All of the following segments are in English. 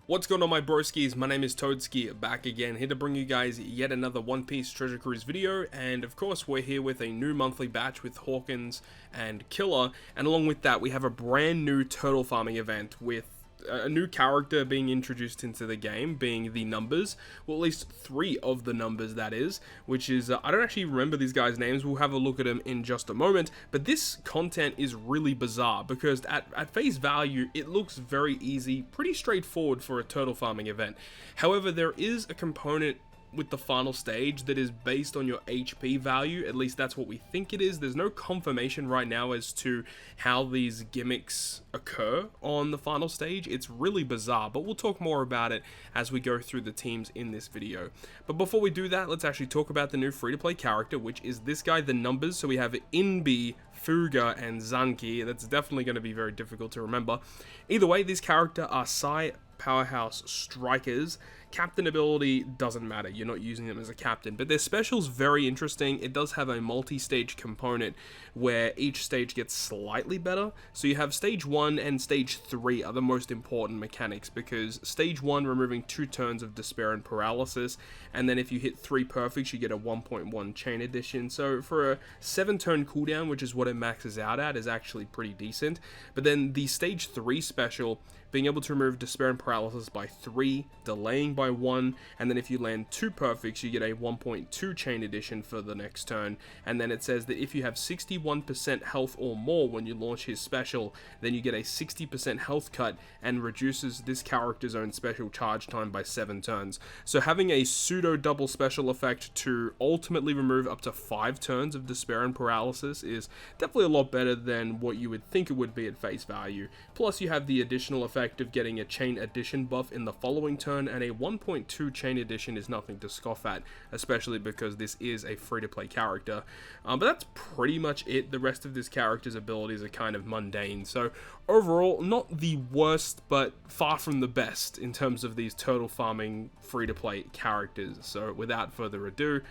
What's going on, my broskiis? My name is Toadskii, back again, here to bring you guys yet another One Piece Treasure Cruise video, and of course we're here with a new monthly batch with Hawkins and Killer, and along with that we have a brand new turtle farming event with a new character being introduced into the game, being the Numbers, well, at least 3 of the Numbers, that is, which is, I don't actually remember these guys' names, we'll have a look at them in just a moment, but this content is really bizarre, because at face value, it looks very easy, pretty straightforward for a turtle farming event. However, there is a component with the final stage that is based on your HP value, at least that's what we think it is. There's no confirmation right now as to how these gimmicks occur on the final stage. It's really bizarre, but we'll talk more about it as we go through the teams in this video. But before we do that, let's actually talk about the new free-to-play character, which is this guy, the Numbers. So we have Inbi, Fuga, and Zanki. That's definitely going to be very difficult to remember. Either way, these characters are Sai powerhouse strikers. Captain ability doesn't matter, you're not using them as a captain, but their special's very interesting. It does have a multi-stage component where each stage gets slightly better. So you have stage 1 and stage 3 are the most important mechanics, because stage 1 removing 2 turns of despair and paralysis, and then if you hit 3 perfects you get a 1.1 chain addition. So for a 7 turn cooldown, which is what it maxes out at, is actually pretty decent. But then the stage 3 special, being able to remove despair and paralysis by 3, delaying by 1, and then if you land 2 perfects you get a 1.2 chain addition for the next turn. And then it says that if you have 61% health or more when you launch his special, then you get a 60% health cut and reduces this character's own special charge time by 7 turns. So having a pseudo double special effect to ultimately remove up to 5 turns of despair and paralysis is definitely a lot better than what you would think it would be at face value. Plus you have the additional effect of getting a chain addition buff in the following turn, and a 1.2 chain addition is nothing to scoff at, especially because this is a free-to-play character. But that's pretty much it. The rest of this character's abilities are kind of mundane, so overall not the worst, but far from the best in terms of these turtle farming free-to-play characters. So without further ado,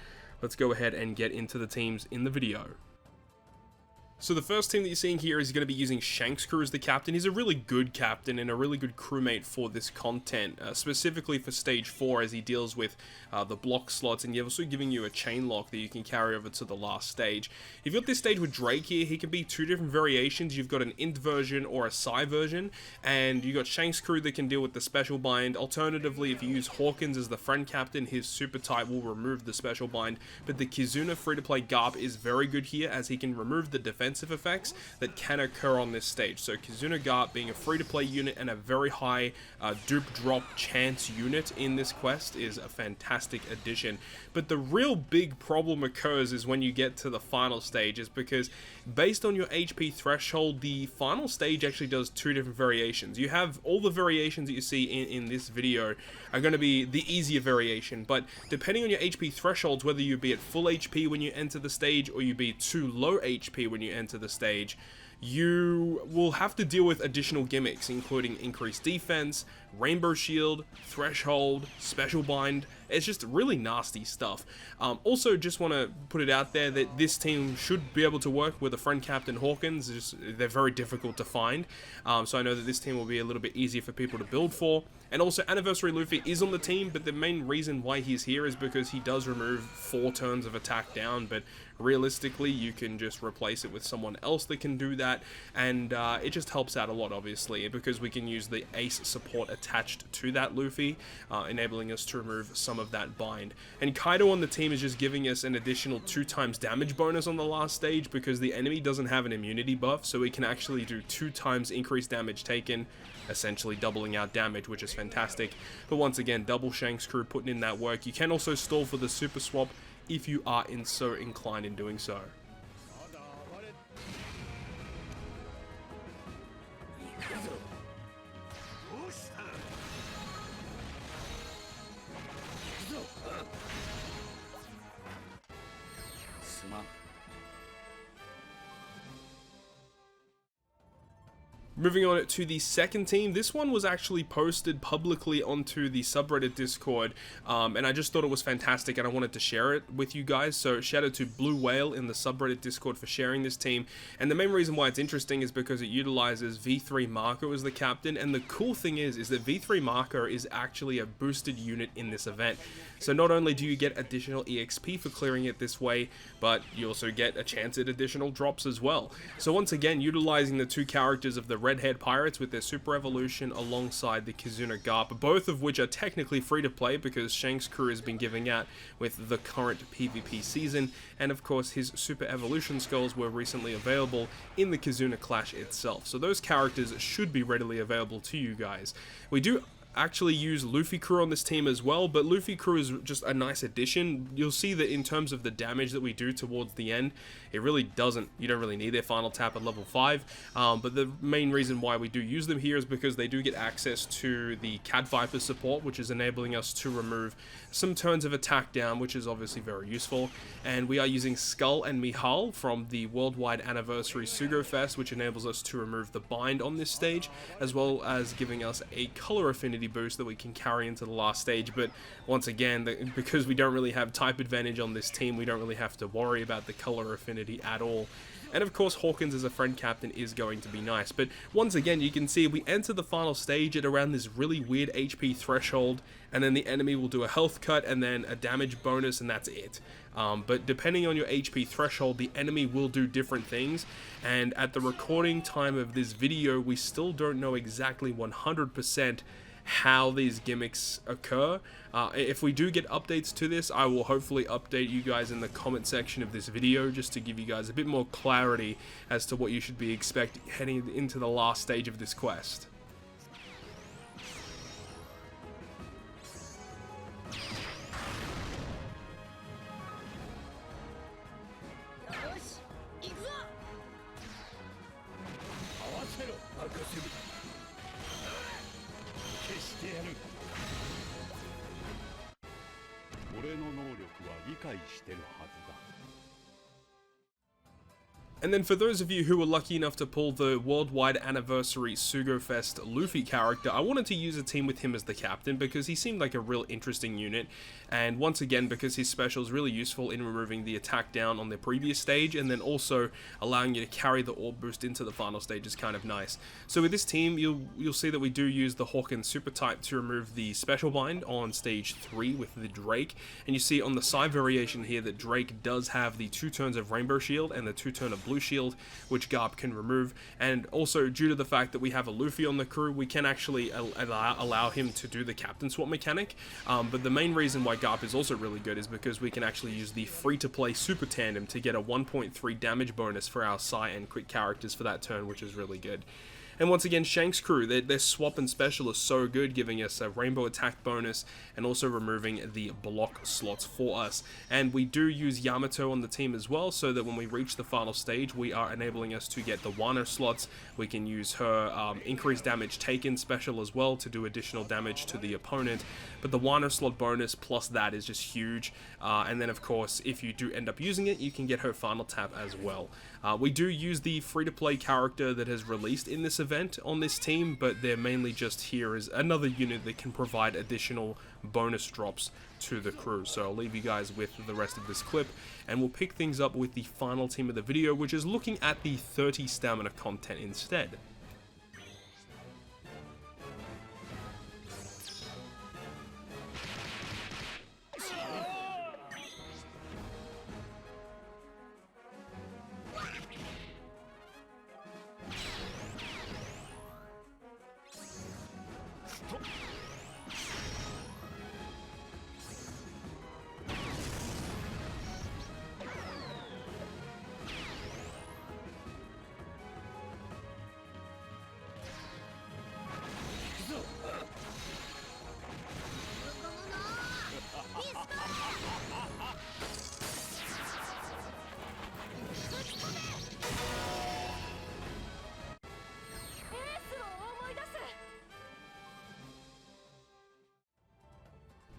let's go ahead and get into the teams in the video. So the first team that you're seeing here is going to be using Shanks' crew as the captain. He's a really good captain and a really good crewmate for this content, specifically for stage 4, as he deals with the block slots, and he's also giving you a chain lock that you can carry over to the last stage. If you've got this stage with Drake here, he can be 2 different variations. You've got an int version or a Psy version, and you've got Shanks' crew that can deal with the special bind. Alternatively, if you use Hawkins as the friend captain, his super type will remove the special bind, but the Kizuna free-to-play Garp is very good here, as he can remove the defensive effects that can occur on this stage. So Kizuna Garp being a free-to-play unit and a very high dupe drop chance unit in this quest is a fantastic addition. But the real big problem occurs is when you get to the final stages, because based on your HP threshold, the final stage actually does 2 different variations. You have all the variations that you see in this video are going to be the easier variation, but depending on your HP thresholds, whether you be at full HP when you enter the stage or you be too low HP when you enter the stage, you will have to deal with additional gimmicks, including increased defense, rainbow shield, threshold, special bind. It's just really nasty stuff. Also, just want to put it out there that this team should be able to work with a friend captain Hawkins. They're very difficult to find, so I know that this team will be a little bit easier for people to build for. And also, Anniversary Luffy is on the team, but the main reason why he's here is because he does remove 4 turns of attack down, but realistically you can just replace it with someone else that can do that, and it just helps out a lot, obviously, because we can use the ace support attached to that Luffy, enabling us to remove some of that bind. And Kaido on the team is just giving us an additional 2 times damage bonus on the last stage, because the enemy doesn't have an immunity buff, so we can actually do 2 times increased damage taken, essentially doubling out damage, which is fantastic. But once again, double Shanks' crew putting in that work. You can also stall for the super swap if you are so inclined in doing so. Moving on to the second team, this one was actually posted publicly onto the subreddit Discord, and I just thought it was fantastic and I wanted to share it with you guys. So shout out to Blue Whale in the subreddit Discord for sharing this team, and the main reason why it's interesting is because it utilizes V3 Marco as the captain, and the cool thing is that V3 Marco is actually a boosted unit in this event. So not only do you get additional EXP for clearing it this way, but you also get a chance at additional drops as well. So once again, utilizing the two characters of the Red-Haired Pirates with their Super Evolution alongside the Kizuna Garp, both of which are technically free to play because Shanks' crew has been giving out with the current PvP season, and of course his Super Evolution skulls were recently available in the Kizuna Clash itself. So those characters should be readily available to you guys. We do actually use Luffy crew on this team as well, but Luffy crew is just a nice addition. You'll see that in terms of the damage that we do towards the end, it really doesn't, you don't really need their final tap at level 5, but the main reason why we do use them here is because they do get access to the Cat Viper support, which is enabling us to remove some turns of attack down, which is obviously very useful. And we are using Skull and Mihal from the Worldwide Anniversary Sugo Fest, which enables us to remove the bind on this stage, as well as giving us a color affinity boost that we can carry into the last stage. But once again, because we don't really have type advantage on this team, we don't really have to worry about the color affinity at all. And of course, Hawkins as a friend captain is going to be nice. But once again, you can see we enter the final stage at around this really weird HP threshold, and then the enemy will do a health cut and then a damage bonus, and that's it. But depending on your HP threshold, the enemy will do different things. And at the recording time of this video, we still don't know exactly 100% how these gimmicks occur. If we do get updates to this, I will hopefully update you guys in the comment section of this video, just to give you guys a bit more clarity as to what you should be expecting heading into the last stage of this quest. And then for those of you who were lucky enough to pull the Worldwide Anniversary Sugo Fest Luffy character, I wanted to use a team with him as the captain because he seemed like a real interesting unit, and once again because his special is really useful in removing the attack down on the previous stage, and then also allowing you to carry the orb boost into the final stage is kind of nice. So with this team, you'll see that we do use the Hawkins super type to remove the special bind on stage 3 with the Drake, and you see on the side variation here that Drake does have the 2 turns of Rainbow Shield and the 2 turn of Blue Shield, which Garp can remove. And also, due to the fact that we have a Luffy on the crew, we can actually allow him to do the captain swap mechanic. But the main reason why Garp is also really good is because we can actually use the free-to-play Super Tandem to get a 1.3 damage bonus for our Sai and Quick characters for that turn, which is really good. And once again, Shanks' crew, their swap and special is so good, giving us a rainbow attack bonus and also removing the block slots for us. And we do use Yamato on the team as well, so that when we reach the final stage, we are enabling us to get the Wano slots. We can use her increased damage taken special as well to do additional damage to the opponent. But the Wano slot bonus plus that is just huge. And then of course, if you do end up using it, you can get her final tap as well. We do use the free-to-play character that has released in this event on this team, but they're mainly just here as another unit that can provide additional bonus drops to the crew. So I'll leave you guys with the rest of this clip, and we'll pick things up with the final team of the video, which is looking at the 30 stamina content instead.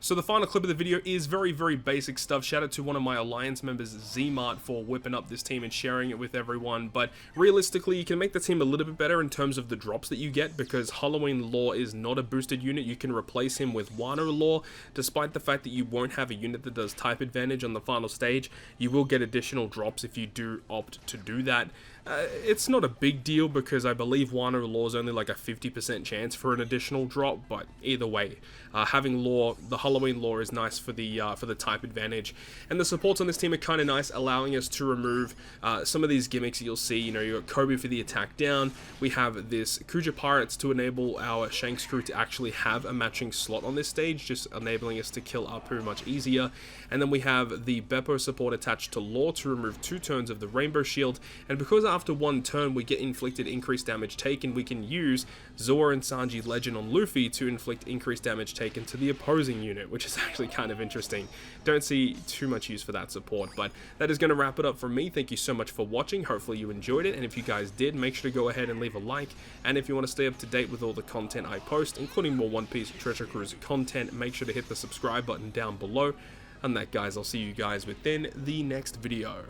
So the final clip of the video is very, very basic stuff. Shout out to one of my Alliance members, Zmart, for whipping up this team and sharing it with everyone. But realistically, you can make the team a little bit better in terms of the drops that you get, because Halloween Law is not a boosted unit. You can replace him with Wano Law. Despite the fact that you won't have a unit that does type advantage on the final stage, you will get additional drops if you do opt to do that. It's not a big deal because I believe Wano Law is only like a 50% chance for an additional drop, but either way, having Law, the Halloween Law, is nice for the type advantage. And the supports on this team are kind of nice, allowing us to remove some of these gimmicks that you'll see. You know, you got Kobe for the attack down. We have this Kuja Pirates to enable our Shanks crew to actually have a matching slot on this stage, just enabling us to kill Apu much easier. And then we have the Beppo support attached to Law to remove 2 turns of the Rainbow Shield. And because after 1 turn we get inflicted increased damage taken, we can use Zoro and Sanji Legend on Luffy to inflict increased damage taken to the opposing unit, which is actually kind of interesting. Don't see too much use for that support, but that is going to wrap it up from me. Thank you so much for watching. Hopefully you enjoyed it, and if you guys did, make sure to go ahead and leave a like. And if you want to stay up to date with all the content I post, including more One Piece Treasure Cruise content, make sure to hit the subscribe button down below. And that, guys, I'll see you guys within the next video.